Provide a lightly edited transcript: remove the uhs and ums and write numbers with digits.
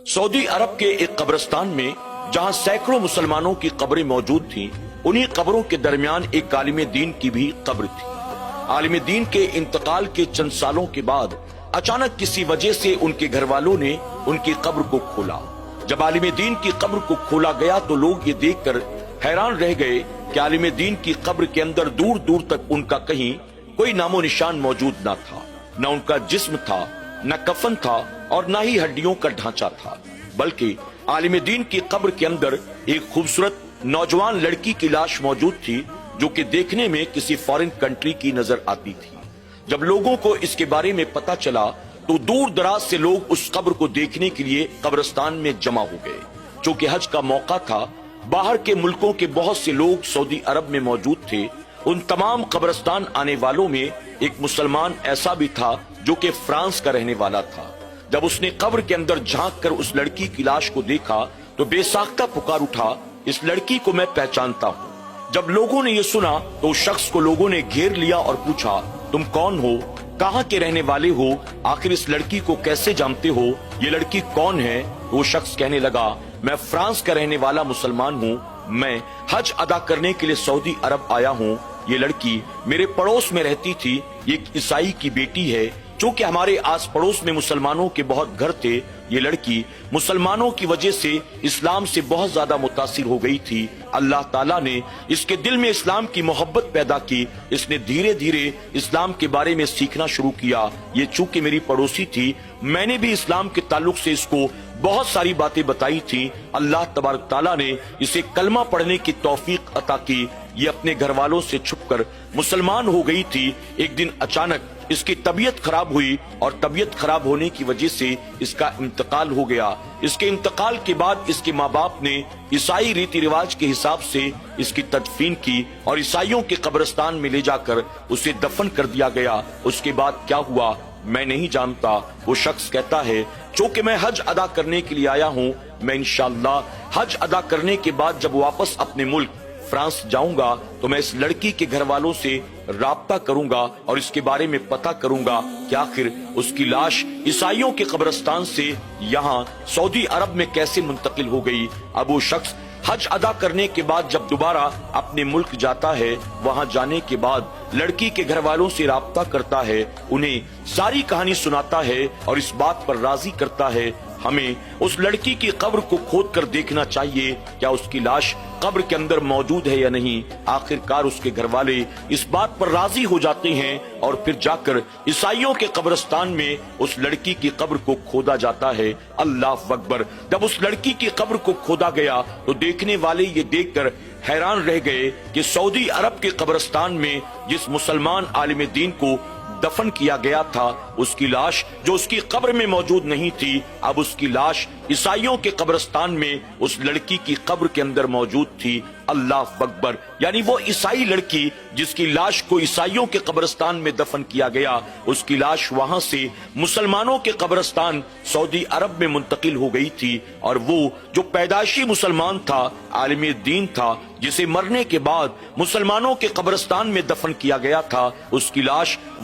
Saudi अरब के एक कब्रिस्तान में जहां सैकड़ों मुसलमानों की कब्रें मौजूद थीं, उन्हीं कब्रों के दरमियान एक आलिम दीन की भी कब्र थी। आलिम दीन के इंतकाल के चंद सालों के बाद अचानक किसी वजह से उनके घर वालों ने उनकी कब्र को खोला। जब आलिम दीन की कब्र को खोला गया तो लोग ये देखकर हैरान रह गए कि आलिम दीन की कब्र के अंदर दूर दूर तक उनका कहीं कोई नामो निशान मौजूद न था। न उनका जिस्म था, न कफन था और न ही हड्डियों का ढांचा था, बल्कि आलिम दीन की कब्र के अंदर एक खूबसूरत नौजवान लड़की की लाश मौजूद थी, जो कि देखने में किसी फॉरेन कंट्री की नजर आती थी। जब लोगों को इसके बारे में पता चला तो दूर दराज से लोग उस कब्र को देखने के लिए कब्रिस्तान में जमा हो गए। चूंकि हज का मौका था, बाहर के मुल्कों के बहुत से लोग सऊदी अरब में मौजूद थे। उन तमाम कब्रिस्तान आने वालों में एक मुसलमान ऐसा भी था जो कि फ्रांस का रहने वाला था। जब उसने कब्र के अंदर झांक कर उस लड़की की लाश को देखा तो बेसाख्ता पुकार उठा, इस लड़की को मैं पहचानता हूँ। जब लोगों ने ये सुना तो उस शख्स को लोगों ने घेर लिया और पूछा, तुम कौन हो, कहाँ के रहने वाले हो, आखिर इस लड़की को कैसे जानते हो, ये लड़की कौन है? वो शख्स कहने लगा, मैं फ्रांस का रहने वाला मुसलमान हूँ, मैं हज अदा करने के लिए सऊदी अरब आया हूँ। ये लड़की मेरे पड़ोस में रहती थी, ये एक ईसाई की बेटी है। चूंकि हमारे आस पड़ोस में मुसलमानों के बहुत घर थे, ये लड़की मुसलमानों की वजह से इस्लाम से बहुत ज्यादा मुतासिर हो गई थी। अल्लाह ताला ने इसके दिल में इस्लाम की मोहब्बत पैदा की। इसने धीरे धीरे इस्लाम के बारे में सीखना शुरू किया। ये चूंकि मेरी पड़ोसी थी, मैंने भी इस्लाम के ताल्लुक से इसको बहुत सारी बातें बताई थी। अल्लाह तबारक ताला ने इसे कलमा पढ़ने की तौफीक अता की। ये अपने घर वालों से छुपकर मुसलमान हो गई थी। एक दिन अचानक इसकी तबीयत खराब हुई और तबीयत खराब होने की वजह से इसका इंतकाल हो गया। इसके इंतकाल के बाद इसके माँ बाप ने ईसाई रीति रिवाज के हिसाब से इसकी तदफीन की और ईसाइयों के कब्रिस्तान में ले जाकर उसे दफन कर दिया गया। उसके बाद क्या हुआ मैं नहीं जानता। वो शख्स कहता है, चूंकि मैं हज अदा करने के लिए आया हूँ, मैं इंशाअल्लाह हज अदा करने के बाद जब वापस अपने मुल्क फ्रांस जाऊंगा तो मैं इस लड़की के घर वालों से राब्ता करूंगा और इसके बारे में पता करूंगा कि आखिर उसकी लाश ईसाइयों के कब्रिस्तान से यहाँ सऊदी अरब में कैसे मुंतकिल हो गई। अब वो शख्स हज अदा करने के बाद जब दोबारा अपने मुल्क जाता है, वहां जाने के बाद लड़की के घर वालों से राब्ता करता है, उन्हें सारी कहानी सुनाता है और इस बात पर राजी करता है हमें उस लड़की की कब्र को खोद कर देखना चाहिए, क्या उसकी लाश कब्र के अंदर मौजूद है या नहीं। आखिरकार उसके घर वाले इस बात पर राजी हो जाते हैं और फिर जाकर ईसाइयों के कब्रिस्तान में उस लड़की की कब्र को खोदा जाता है। अल्लाह अकबर। जब उस लड़की की कब्र को खोदा गया तो देखने वाले ये देखकर हैरान रह गए कि सऊदी अरब के कब्रिस्तान में जिस मुसलमान आलिम दीन को दफन किया गया था, उसकी लाश जो उसकी कब्र में मौजूद नहीं थी, अब उसकी लाश ईसाइयों के कब्रिस्तान में उस लड़की की कब्र के अंदर मौजूद थी। अल्लाह अकबर। यानी वो ईसाई लड़की जिसकी लाश को ईसाइयों के कब्रिस्तान में दफन किया गया, उसकी लाश वहां से मुसलमानों के कब्रिस्तान सऊदी अरब में मुंतकिल हो गई थी। और वो जो पैदाइशी मुसलमान था, आलिम दीन था, जिसे मरने के बाद मुसलमानों के कब्रिस्तान में दफन किया गया था, उसकी लाश